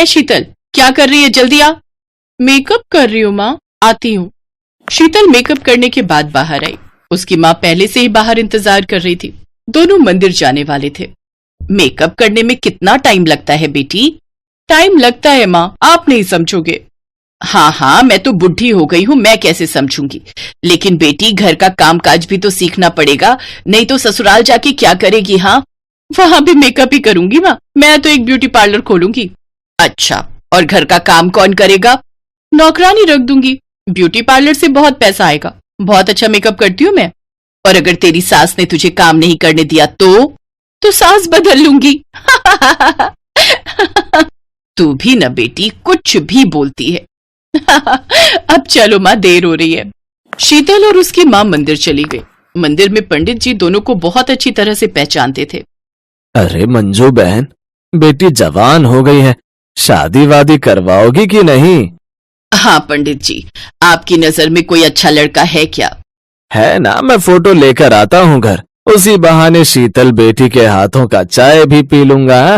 है शीतल, क्या कर रही है? जल्दी आ। मेकअप कर रही हूँ माँ, आती हूँ। शीतल मेकअप करने के बाद बाहर आई। उसकी माँ पहले से ही बाहर इंतजार कर रही थी। दोनों मंदिर जाने वाले थे। मेकअप करने में कितना टाइम लगता है बेटी? टाइम लगता है माँ, आप नहीं समझोगे। हाँ हाँ, मैं तो बुढ़ी हो गई हूँ, मैं कैसे समझूंगी। लेकिन बेटी, घर का कामकाज भी तो सीखना पड़ेगा, नहीं तो ससुराल जाके क्या करेगी? हाँ, वहां भी मेकअप ही करूंगी माँ, मैं तो एक ब्यूटी पार्लर खोलूंगी। अच्छा, और घर का काम कौन करेगा? नौकरानी रख दूंगी। ब्यूटी पार्लर से बहुत पैसा आएगा, बहुत अच्छा मेकअप करती हूँ मैं। और अगर तेरी सास ने तुझे काम नहीं करने दिया तो सास बदल लूंगी। तू भी न बेटी, कुछ भी बोलती है। अब चलो माँ, देर हो रही है। शीतल और उसकी माँ मंदिर चली गई। मंदिर में पंडित जी दोनों को बहुत अच्छी तरह से पहचानते थे। अरे मंजू बहन, बेटी जवान हो गई है, शादी वादी करवाओगी कि नहीं? हाँ पंडित जी, आपकी नजर में कोई अच्छा लड़का है क्या? है ना, मैं फोटो लेकर आता हूँ घर, उसी बहाने शीतल बेटी के हाथों का चाय भी पी लूंगा।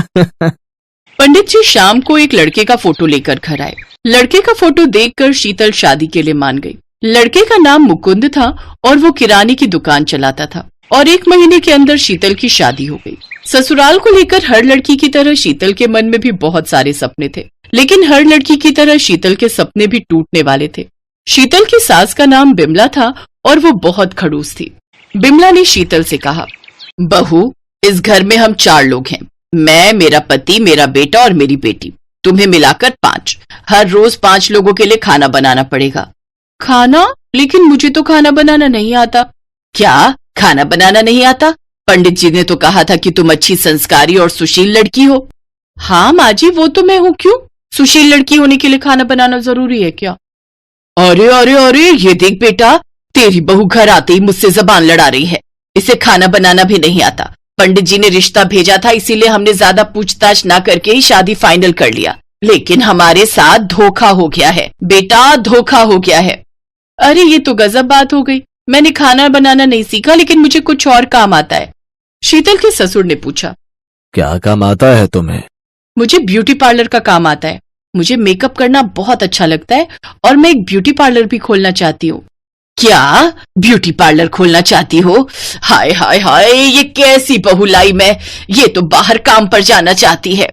पंडित जी शाम को एक लड़के का फोटो लेकर घर आए। लड़के का फोटो देखकर शीतल शादी के लिए मान गई। लड़के का नाम मुकुंद था और वो किराने की दुकान चलाता था। और 1 महीने के अंदर शीतल की शादी हो गई। ससुराल को लेकर हर लड़की की तरह शीतल के मन में भी बहुत सारे सपने थे, लेकिन हर लड़की की तरह शीतल के सपने भी टूटने वाले थे। शीतल की सास का नाम बिमला था और वो बहुत खड़ूस थी। बिमला ने शीतल से कहा, बहू, इस घर में हम 4 लोग हैं, मैं, मेरा पति, मेरा बेटा और मेरी बेटी, तुम्हें मिलाकर 5। हर रोज 5 लोगों के लिए खाना बनाना पड़ेगा। खाना? लेकिन मुझे तो खाना बनाना नहीं आता। क्या खाना बनाना नहीं आता? पंडित जी ने तो कहा था कि तुम अच्छी संस्कारी और सुशील लड़की हो। हाँ माँ जी, वो तो मैं हूँ, क्यों? सुशील लड़की होने के लिए खाना बनाना जरूरी है क्या? अरे अरे अरे, ये देख बेटा, तेरी बहू घर आते ही मुझसे जबान लड़ा रही है। इसे खाना बनाना भी नहीं आता। पंडित जी ने रिश्ता भेजा था, इसीलिए हमने ज्यादा पूछताछ ना करके ही शादी फाइनल कर लिया, लेकिन हमारे साथ धोखा हो गया है बेटा, धोखा हो गया है। अरे ये तो गजब बात हो गई। मैंने खाना बनाना नहीं सीखा, लेकिन मुझे कुछ और काम आता है। शीतल के ससुर ने पूछा, क्या काम आता है तुम्हें? मुझे ब्यूटी पार्लर का काम आता है। मुझे मेकअप करना बहुत अच्छा लगता है और मैं एक ब्यूटी पार्लर भी खोलना चाहती हूँ। क्या ब्यूटी पार्लर खोलना चाहती हो? हाय हाय हाय, ये कैसी बहू लाई मैं, ये तो बाहर काम पर जाना चाहती है।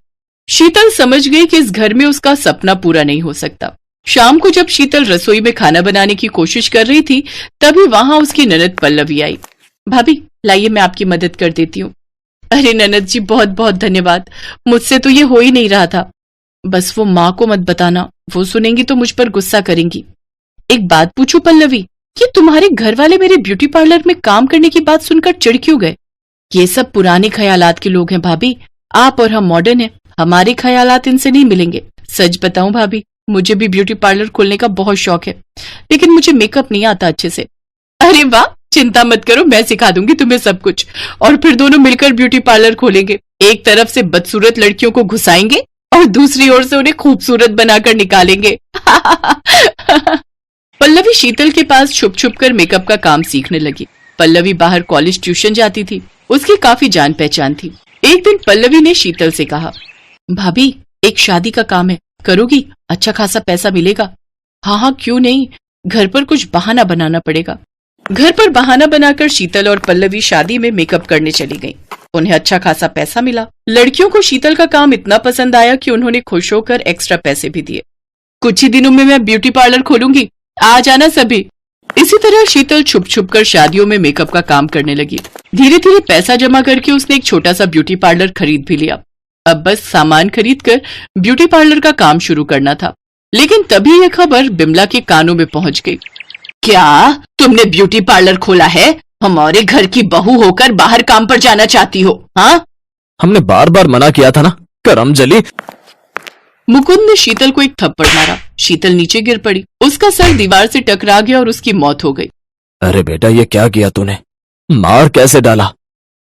शीतल समझ गई कि इस घर में उसका सपना पूरा नहीं हो सकता। शाम को जब शीतल रसोई में खाना बनाने की कोशिश कर रही थी, तभी वहां उसकी ननद पल्लवी आई। भाभी लाइए, मैं आपकी मदद कर देती हूँ। अरे ननद जी, बहुत बहुत धन्यवाद, मुझसे तो ये हो ही नहीं रहा था। बस वो माँ को मत बताना, वो सुनेंगी तो मुझ पर गुस्सा करेंगी। एक बात पूछूं पल्लवी, ये तुम्हारे घर वाले मेरे ब्यूटी पार्लर में काम करने की बात सुनकर चिढ़ क्यों गए? ये सब पुराने ख्यालात के लोग हैं भाभी, आप और हम मॉडर्न हैं, हमारे ख्यालात इनसे नहीं मिलेंगे। सच बताऊं भाभी, मुझे भी ब्यूटी पार्लर खोलने का बहुत शौक है, लेकिन मुझे मेकअप नहीं आता अच्छे से। अरे वाह, चिंता मत करो, मैं सिखा दूंगी तुम्हें सब कुछ, और फिर दोनों मिलकर ब्यूटी पार्लर खोलेंगे। एक तरफ से बदसूरत लड़कियों को घुसाएंगे और दूसरी ओर से उन्हें खूबसूरत बनाकर निकालेंगे। पल्लवी शीतल के पास छुप छुप कर मेकअप का काम सीखने लगी। पल्लवी बाहर कॉलेज ट्यूशन जाती थी, उसकी काफी जान पहचान थी। एक दिन पल्लवी ने शीतल से कहा, भाभी एक शादी का काम है, करोगी? अच्छा खासा पैसा मिलेगा। हाँ हाँ, क्यों नहीं, घर पर कुछ बहाना बनाना पड़ेगा। घर पर बहाना बनाकर शीतल और पल्लवी शादी में मेकअप करने चली गईं। उन्हें अच्छा खासा पैसा मिला। लड़कियों को शीतल का काम इतना पसंद आया कि उन्होंने खुश होकर एक्स्ट्रा पैसे भी दिए। कुछ ही दिनों में मैं ब्यूटी पार्लर खोलूंगी, आ जाना सभी। इसी तरह शीतल छुप छुप कर शादियों में मेकअप का काम करने लगी। धीरे धीरे पैसा जमा करके उसने एक छोटा सा ब्यूटी पार्लर खरीद भी लिया। अब बस सामान खरीद कर ब्यूटी पार्लर का काम शुरू करना था। लेकिन तभी यह खबर बिमला के कानों में पहुंच गई। क्या तुमने ब्यूटी पार्लर खोला है? हमारे घर की बहू होकर बाहर काम पर जाना चाहती हो? हाँ, हमने बार बार मना किया था ना, करम जली। मुकुंद ने शीतल को एक थप्पड़ मारा। शीतल नीचे गिर पड़ी, उसका सर दीवार से टकरा गया और उसकी मौत हो गई। अरे बेटा, ये क्या किया तूने? मार कैसे डाला?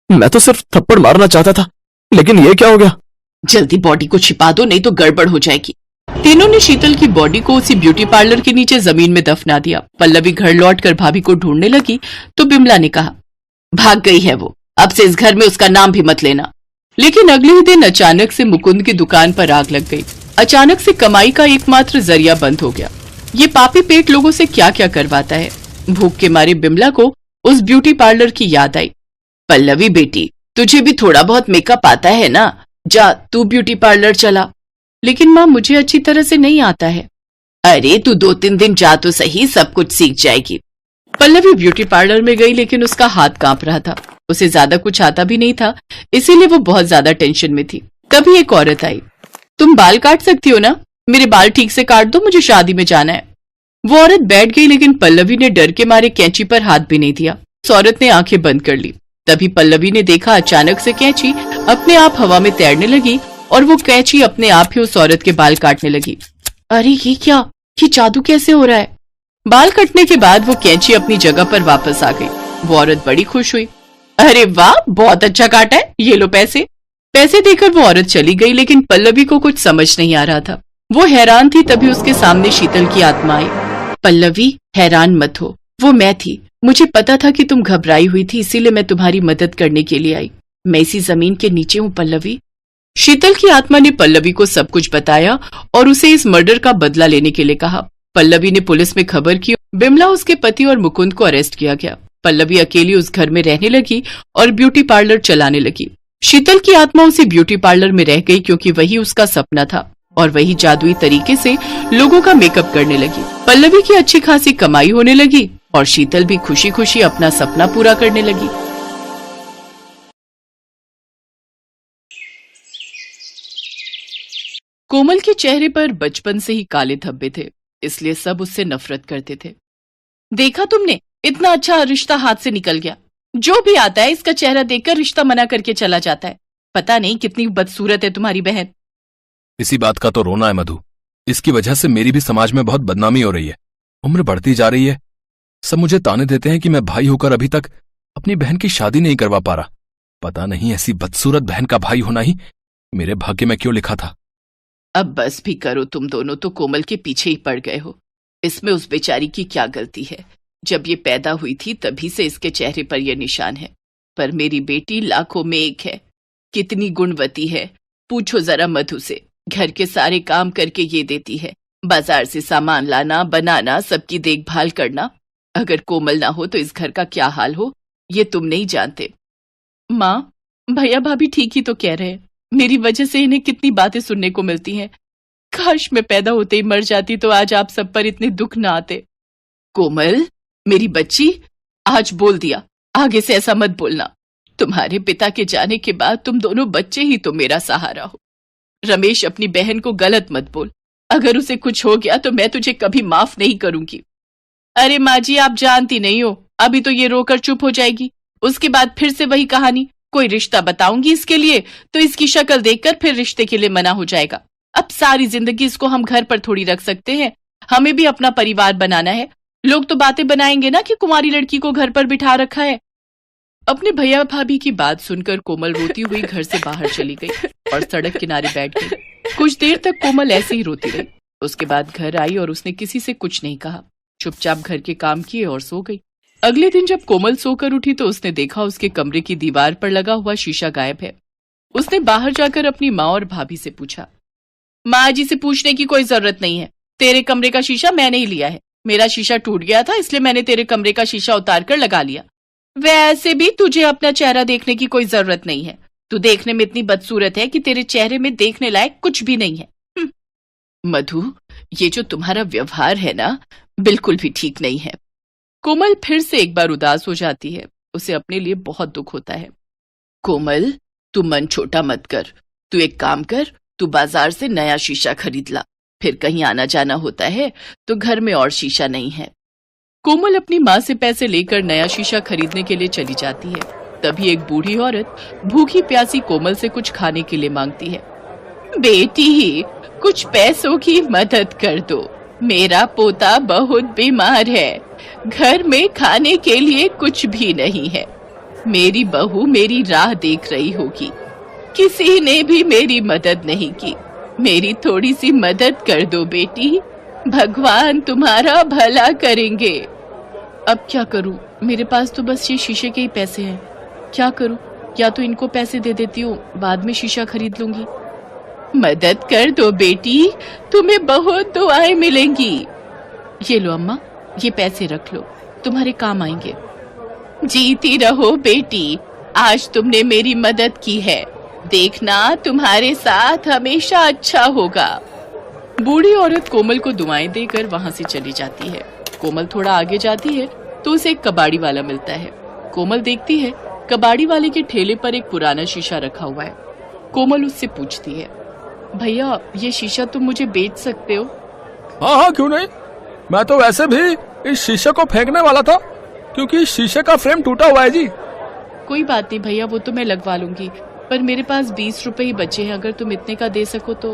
मैं तो सिर्फ थप्पड़ मारना चाहता था, लेकिन ये क्या हो गया? जल्दी बॉडी को छिपा दो, नहीं तो गड़बड़ हो जाएगी। तीनों ने शीतल की बॉडी को उसी ब्यूटी पार्लर के नीचे जमीन में दफना दिया। पल्लवी घर लौटकर भाभी को ढूंढने लगी तो बिमला ने कहा, भाग गई है वो, अब से इस घर में उसका नाम भी मत लेना। लेकिन अगले ही दिन अचानक से मुकुंद की दुकान पर आग लग गई। अचानक से कमाई का एकमात्र जरिया बंद हो गया। ये पापी पेट लोगों से क्या क्या करवाता है। भूख के मारे बिमला को उस ब्यूटी पार्लर की याद आई। पल्लवी बेटी, तुझे भी थोड़ा बहुत मेकअप आता है ना, जा तू ब्यूटी पार्लर चला। लेकिन माँ, मुझे अच्छी तरह से नहीं आता है। अरे तू 2-3 दिन जा तो सही, सब कुछ सीख जाएगी। पल्लवी ब्यूटी पार्लर में गई, लेकिन उसका हाथ कांप रहा था। उसे ज्यादा कुछ आता भी नहीं था, इसीलिए वो बहुत ज्यादा टेंशन में थी। तभी एक औरत आई। तुम बाल काट सकती हो ना? मेरे बाल ठीक से काट दो, मुझे शादी में जाना है। वो औरत बैठ गई, लेकिन पल्लवी ने डर के मारे कैंची पर हाथ भी नहीं दिया। उस औरत ने आंखें बंद कर ली। तभी पल्लवी ने देखा अचानक से कैंची अपने आप हवा में तैरने लगी और वो कैंची अपने आप ही उस औरत के बाल काटने लगी। अरे ये क्या, ये जादू कैसे हो रहा है? बाल कटने के बाद वो कैंची अपनी जगह पर वापस आ गई। वो औरत बड़ी खुश हुई। अरे वाह, बहुत अच्छा काटा है, ये लो पैसे। पैसे देकर वो औरत चली गई, लेकिन पल्लवी को कुछ समझ नहीं आ रहा था। वो हैरान थी। तभी उसके सामने शीतल की आत्मा आई। पल्लवी, हैरान मत हो, वो मैं थी। मुझे पता था कि तुम घबराई हुई थी, इसीलिए मैं तुम्हारी मदद करने के लिए आई। मैं इसी जमीन के नीचे हूँ पल्लवी। शीतल की आत्मा ने पल्लवी को सब कुछ बताया और उसे इस मर्डर का बदला लेने के लिए कहा। पल्लवी ने पुलिस में खबर की। बिमला, उसके पति और मुकुंद को अरेस्ट किया गया। पल्लवी अकेली उस घर में रहने लगी और ब्यूटी पार्लर चलाने लगी। शीतल की आत्मा उसी ब्यूटी पार्लर में रह गई, क्योंकि वही उसका सपना था और वही जादुई तरीके से लोगों का मेकअप करने लगी। पल्लवी की अच्छी खासी कमाई होने लगी और शीतल भी खुशी खुशी अपना सपना पूरा करने लगी। कोमल के चेहरे पर बचपन से ही काले धब्बे थे, इसलिए सब उससे नफरत करते थे। देखा तुमने, इतना अच्छा रिश्ता हाथ से निकल गया। जो भी आता है इसका चेहरा देखकर रिश्ता मना करके चला जाता है। पता नहीं कितनी बदसूरत है तुम्हारी बहन। इसी बात का तो रोना है मधु। इसकी वजह से मेरी भी समाज में बहुत बदनामी हो रही है। उम्र बढ़ती जा रही है। सब मुझे ताने देते हैं कि मैं भाई होकर अभी तक अपनी बहन की शादी नहीं करवा पा रहा। पता नहीं ऐसी बदसूरत बहन का भाई होना ही मेरे भाग्य में क्यों लिखा था। अब बस भी करो, तुम दोनों तो कोमल के पीछे ही पड़ गए हो। इसमें उस बेचारी की क्या गलती है? जब ये पैदा हुई थी तभी से इसके चेहरे पर यह निशान है। पर मेरी बेटी लाखों में एक है। कितनी गुणवती है, पूछो जरा मधु से। घर के सारे काम करके ये देती है, बाजार से सामान लाना, बनाना, सबकी देखभाल करना। अगर कोमल ना हो तो इस घर का क्या हाल हो, ये तुम नहीं जानते। माँ, भैया भाभी ठीक ही तो कह रहे हैं। मेरी वजह से इन्हें कितनी बातें सुनने को मिलती हैं। काश मैं पैदा होते ही मर जाती तो आज आप सब पर इतने दुख ना आते। कोमल, मेरी बच्ची, आज बोल दिया, आगे से ऐसा मत बोलना। तुम्हारे पिता के जाने के बाद तुम दोनों बच्चे ही तो मेरा सहारा हो। रमेश, अपनी बहन को गलत मत बोल। अगर उसे कुछ हो गया तो मैं तुझे कभी माफ नहीं करूंगी। अरे माँ जी, आप जानती नहीं हो, अभी तो ये रोकर चुप हो जाएगी, उसके बाद फिर से वही कहानी। कोई रिश्ता बताऊंगी इसके लिए तो इसकी शक्ल देखकर फिर रिश्ते के लिए मना हो जाएगा। अब सारी जिंदगी इसको हम घर पर थोड़ी रख सकते हैं, हमें भी अपना परिवार बनाना है। लोग तो बातें बनाएंगे ना कि कुमारी लड़की को घर पर बिठा रखा है। अपने भैया भाभी की बात सुनकर कोमल रोती हुई घर से बाहर चली गई और सड़क किनारे बैठ गई। कुछ देर तक कोमल ऐसे ही रोती रही। उसके बाद घर आई और उसने किसी से कुछ नहीं कहा, चुपचाप घर के काम किए और सो गई। अगले दिन जब कोमल सोकर उठी तो उसने देखा उसके कमरे की दीवार पर लगा हुआ शीशा गायब है। उसने बाहर जाकर अपनी माँ और भाभी से पूछा। माँ जी से पूछने की कोई जरूरत नहीं है, तेरे कमरे का शीशा मैंने ही लिया है। मेरा शीशा टूट गया था, इसलिए मैंने तेरे कमरे का शीशा उतार कर लगा लिया। वैसे भी तुझे अपना चेहरा देखने की कोई जरूरत नहीं है। तू देखने में इतनी बदसूरत है कि तेरे चेहरे में देखने लायक कुछ भी नहीं है। मधु, ये जो तुम्हारा व्यवहार है ना, बिल्कुल भी ठीक नहीं है। कोमल फिर से एक बार उदास हो जाती है। उसे अपने लिए बहुत दुख होता है। कोमल, तू मन छोटा मत कर। तू एक काम कर, तू बाजार से नया शीशा खरीद ला। फिर कहीं आना जाना होता है तो घर में और शीशा नहीं है। कोमल अपनी माँ से पैसे लेकर नया शीशा खरीदने के लिए चली जाती है। तभी एक बूढ़ी औरत भूखी प्यासी कोमल से कुछ खाने के लिए मांगती है। बेटी, कुछ पैसों की मदद कर दो, मेरा पोता बहुत बीमार है। घर में खाने के लिए कुछ भी नहीं है। मेरी बहू मेरी राह देख रही होगी, किसी ने भी मेरी मदद नहीं की। मेरी थोड़ी सी मदद कर दो बेटी, भगवान तुम्हारा भला करेंगे। अब क्या करूं, मेरे पास तो बस ये शीशे के ही पैसे हैं। क्या करूं, या तो इनको पैसे दे देती हूँ, बाद में शीशा खरीद लूंगी। मदद कर दो बेटी, तुम्हें बहुत दुआएं मिलेंगी। ये लो अम्मा, ये पैसे रख लो, तुम्हारे काम आएंगे। जीती रहो बेटी, आज तुमने मेरी मदद की है, देखना तुम्हारे साथ हमेशा अच्छा होगा। बूढ़ी औरत कोमल को दुआएं देकर वहां से चली जाती है। कोमल थोड़ा आगे जाती है तो उसे एक कबाड़ी वाला मिलता है। कोमल देखती है कबाड़ी वाले के ठेले पर एक पुराना शीशा रखा हुआ है। कोमल उससे पूछती है, भैया ये शीशा तुम मुझे बेच सकते हो? हाँ हाँ, क्यों नहीं। मैं तो वैसे भी इस शीशे को फेंकने वाला था, क्योंकि इस शीशे का फ्रेम टूटा हुआ है जी। कोई बात नहीं भैया, वो तो मैं लगवा लूंगी, पर मेरे पास 20 रुपए ही बचे हैं, अगर तुम इतने का दे सको तो।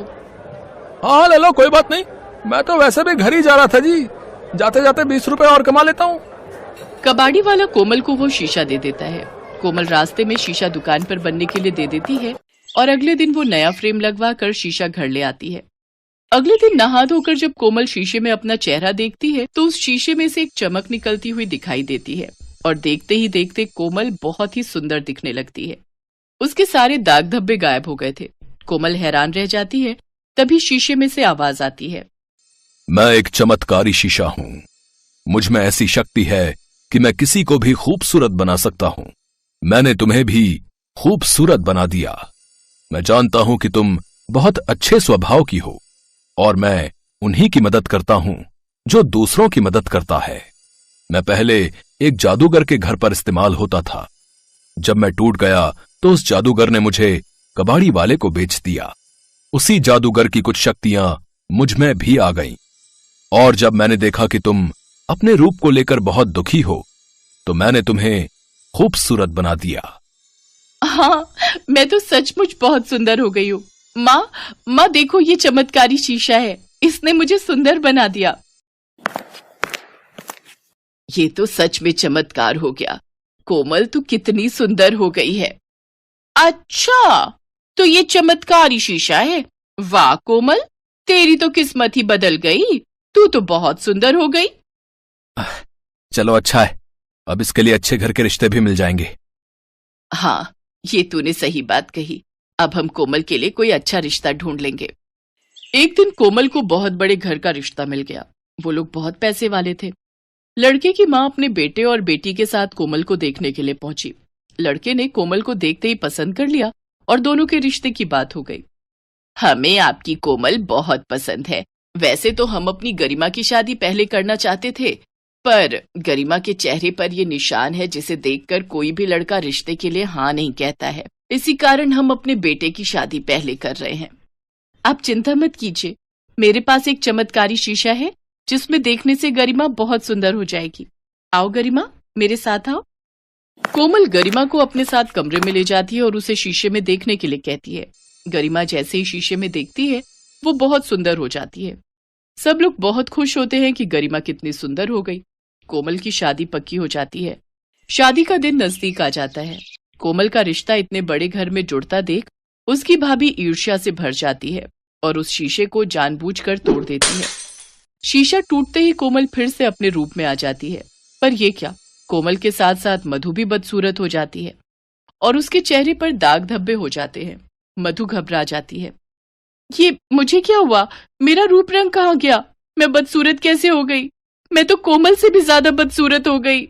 हाँ ले लो, कोई बात नहीं। मैं तो वैसे भी घर ही जा रहा था जी, जाते जाते 20 रुपए और कमा लेता हूँ। कबाड़ी वाला कोमल को वो शीशा दे देता है। कोमल रास्ते में शीशा दुकान पर बनने के लिए दे देती है और अगले दिन वो नया फ्रेम लगवा कर शीशा घर ले आती है। अगले दिन नहा धोकर जब कोमल शीशे में अपना चेहरा देखती है तो उस शीशे में से एक चमक निकलती हुई दिखाई देती है और देखते ही देखते कोमल बहुत ही सुंदर दिखने लगती है। उसके सारे दाग धब्बे गायब हो गए थे। कोमल हैरान रह जाती है। तभी शीशे में से आवाज आती है, मैं एक चमत्कारी शीशा हूँ। मुझ में ऐसी शक्ति है कि मैं किसी को भी खूबसूरत बना सकता हूँ। मैंने तुम्हें भी खूबसूरत बना दिया। मैं जानता हूं कि तुम बहुत अच्छे स्वभाव की हो और मैं उन्हीं की मदद करता हूं जो दूसरों की मदद करता है। मैं पहले एक जादूगर के घर पर इस्तेमाल होता था। जब मैं टूट गया तो उस जादूगर ने मुझे कबाड़ी वाले को बेच दिया। उसी जादूगर की कुछ शक्तियां मुझ में भी आ गईं। और जब मैंने देखा कि तुम अपने रूप को लेकर बहुत दुखी हो तो मैंने तुम्हें खूबसूरत बना दिया। हाँ, मैं तो सचमुच बहुत सुंदर हो गई हूँ। माँ देखो, ये चमत्कारी शीशा है, इसने मुझे सुंदर बना दिया। ये तो सच में चमत्कार हो गया। कोमल तू कितनी सुंदर हो गई है। अच्छा, तो ये चमत्कारी शीशा है। वाह कोमल, तेरी तो किस्मत ही बदल गई, तू तो बहुत सुंदर हो गई। चलो अच्छा है, अब इसके लिए अच्छे घर के रिश्ते भी मिल जाएंगे। हाँ, ये तूने सही बात कही। अब हम कोमल के लिए कोई अच्छा रिश्ता ढूंढ लेंगे। एक दिन कोमल को बहुत बड़े घर का रिश्ता मिल गया। वो लोग बहुत पैसे वाले थे। लड़के की माँ अपने बेटे और बेटी के साथ कोमल को देखने के लिए पहुंची। लड़के ने कोमल को देखते ही पसंद कर लिया और दोनों के रिश्ते की बात हो गई। हमें आपकी कोमल बहुत पसंद है। वैसे तो हम अपनी गरिमा की शादी पहले करना चाहते थे, पर गरिमा के चेहरे पर यह निशान है जिसे देखकर कोई भी लड़का रिश्ते के लिए हाँ नहीं कहता है। इसी कारण हम अपने बेटे की शादी पहले कर रहे हैं। आप चिंता मत कीजिए, मेरे पास एक चमत्कारी शीशा है जिसमें देखने से गरिमा बहुत सुंदर हो जाएगी। आओ गरिमा, मेरे साथ आओ। कोमल गरिमा को अपने साथ कमरे में ले जाती है और उसे शीशे में देखने के लिए कहती है। गरिमा जैसे ही शीशे में देखती है वो बहुत सुंदर हो जाती है। सब लोग बहुत खुश होते हैं कि गरिमा कितनी सुंदर हो गई। कोमल की शादी पक्की हो जाती है। शादी का दिन नजदीक आ जाता है। कोमल का रिश्ता इतने बड़े घर में जुड़ता देख उसकी भाभी ईर्ष्या से भर जाती है और उस शीशे को जानबूझकर तोड़ देती है। शीशा टूटते ही कोमल फिर से अपने रूप में आ जाती है। पर यह क्या, कोमल के साथ साथ मधु भी बदसूरत हो जाती है और उसके चेहरे पर दाग धब्बे हो जाते हैं। मधु घबरा जाती है। ये मुझे क्या हुआ? मेरा रूप रंग कहाँ गया? मैं बदसूरत कैसे हो गई? मैं तो कोमल से भी ज्यादा बदसूरत हो गई।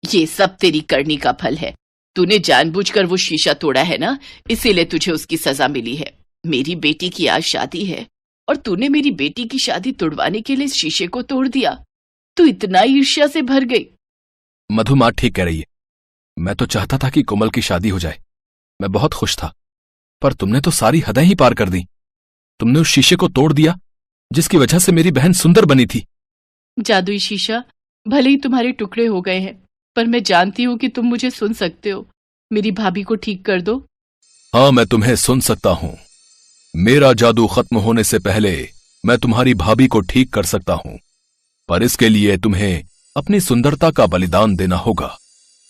ये सब तेरी करनी का फल है। तूने जानबूझकर वो शीशा तोड़ा है ना, इसीलिए तुझे उसकी सजा मिली है। मेरी बेटी की आज शादी है और तूने मेरी बेटी की शादी तोड़वाने के लिए इस शीशे को तोड़ दिया। तू इतना ईर्ष्या से भर गई। मधु माँ ठीक कह रही है। मैं तो चाहता था कि कोमल की शादी हो जाए। मैं बहुत खुश था, पर तुमने तो सारी हदें ही पार कर दी। तुमने उस शीशे को तोड़ दिया जिसकी वजह से मेरी बहन सुंदर बनी थी। जादुई शीशा, भले ही तुम्हारे टुकड़े हो गए हैं, पर मैं जानती हूँ कि तुम मुझे सुन सकते हो। मेरी भाभी को ठीक कर दो। हाँ, मैं तुम्हें सुन सकता हूँ। मेरा जादू खत्म होने से पहले मैं तुम्हारी भाभी को ठीक कर सकता हूँ, पर इसके लिए तुम्हें अपनी सुंदरता का बलिदान देना होगा।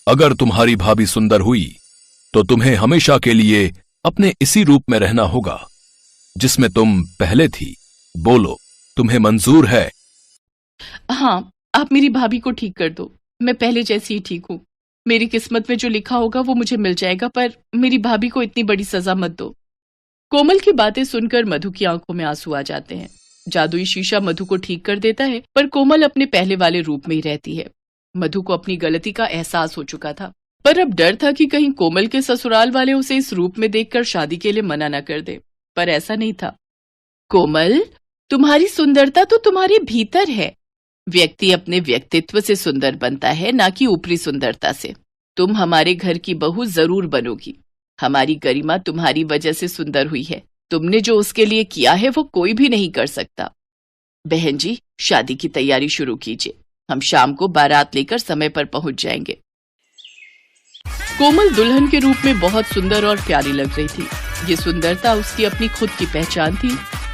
अगर तुम्हारी भाभी सुंदर हुई तो तुम्हें हमेशा के लिए अपने इसी रूप में रहना होगा जिसमें तुम पहले थी। बोलो, तुम्हें मंजूर है? हाँ, आप मेरी भाभी को ठीक कर दो। मैं पहले जैसी ही ठीक हूँ। मेरी किस्मत में जो लिखा होगा वो मुझे मिल जाएगा, पर मेरी भाभी को इतनी बड़ी सजा मत दो। कोमल की बातें सुनकर मधु की आंखों में आंसू आ जाते हैं। जादुई शीशा मधु को ठीक कर देता है, पर कोमल अपने पहले वाले रूप में ही रहती है। मधु को अपनी गलती का एहसास हो चुका था, पर अब डर था कि कहीं कोमल के ससुराल वाले उसे इस रूप में देखकर शादी के लिए मना न कर दे, पर ऐसा नहीं था। कोमल, तुम्हारी सुंदरता तो तुम्हारे भीतर है। व्यक्ति अपने व्यक्तित्व से सुंदर बनता है, ना कि ऊपरी सुंदरता से। तुम हमारे घर की बहू जरूर बनोगी। हमारी गरिमा तुम्हारी वजह से सुंदर हुई है। तुमने जो उसके लिए किया है वो कोई भी नहीं कर सकता। बहन जी, शादी की तैयारी शुरू कीजिए। हम शाम को बारात लेकर समय पर पहुंच जाएंगे। कोमल दुल्हन के रूप में बहुत सुंदर और प्यारी लग रही थी। ये सुंदरता उसकी अपनी खुद की पहचान थी,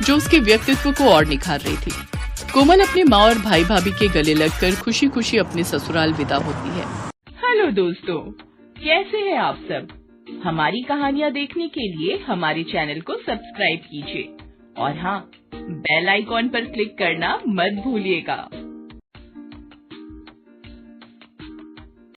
जो उसके व्यक्तित्व को और निखार रही थी। कोमल अपने माँ और भाई भाभी के गले लगकर खुशी खुशी अपने ससुराल विदा होती है। हेलो दोस्तों, कैसे हैं आप सब? हमारी कहानियाँ देखने के लिए हमारे चैनल को सब्सक्राइब कीजिए और हाँ, बेल आइकॉन पर क्लिक करना मत भूलिएगा।